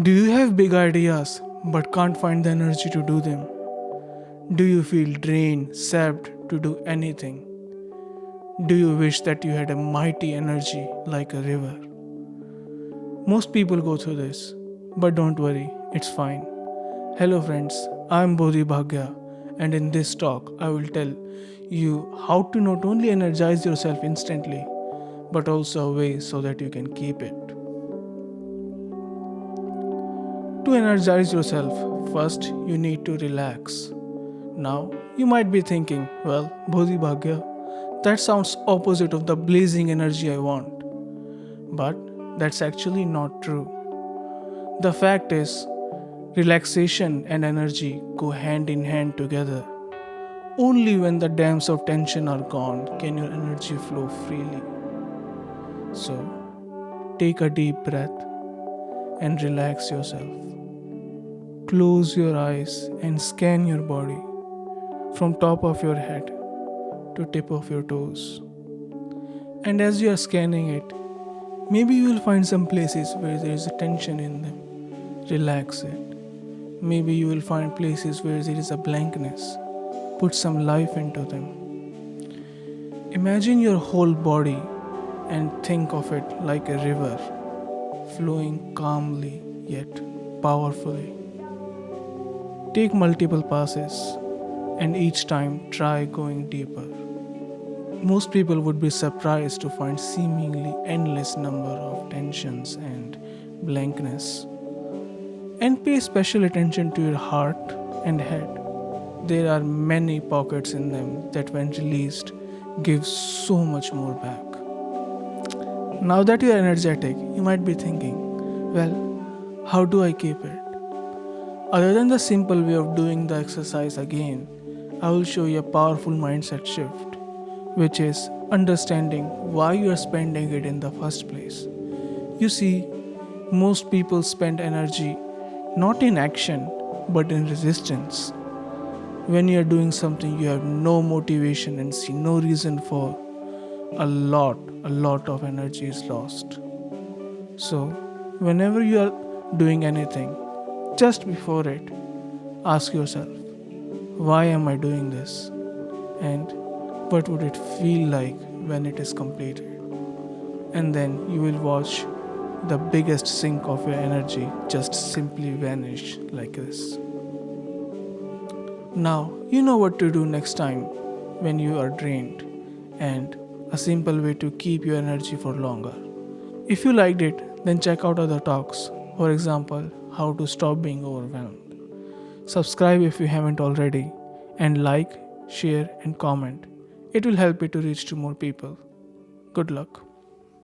Do you have big ideas but can't find the energy to do them? Do you feel drained, sapped to do anything? Do you wish that you had a mighty energy like a river? Most people go through this, but don't worry, it's fine. Hello friends, I'm Bodhibhagya, and in this talk I will tell you how to not only energize yourself instantly, but also a way so that you can keep it. To energize yourself, first you need to relax. Now, you might be thinking, well, Bodhibhagya, that sounds opposite of the blazing energy I want. But that's actually not true. The fact is, relaxation and energy go hand in hand together. Only when the dams of tension are gone can your energy flow freely. So, take a deep breath and relax yourself. Close your eyes and scan your body from top of your head to tip of your toes. And as you are scanning it, maybe you will find some places where there is a tension in them. Relax it. Maybe you will find places where there is a blankness. Put some life into them. Imagine your whole body and think of it like a river, flowing calmly yet powerfully. Take multiple passes and each time try going deeper. Most people would be surprised to find seemingly endless number of tensions and blankness. And pay special attention to your heart and head. There are many pockets in them that when released give so much more back. Now that you are energetic, you might be thinking, well, how do I keep it? Other than the simple way of doing the exercise again, I will show you a powerful mindset shift, which is understanding why you are spending it in the first place. You see, most people spend energy not in action but in resistance. When you are doing something you have no motivation and see no reason for, a lot of energy is lost. So, whenever you are doing anything, just before it, ask yourself, why am I doing this? And what would it feel like when it is completed? And then you will watch the biggest sink of your energy just simply vanish like this. Now, you know what to do next time when you are drained, and a simple way to keep your energy for longer. If you liked it, then check out other talks, for example, how to stop being overwhelmed. Subscribe if you haven't already, and like, share, and comment. It will help me to reach to more people. Good luck.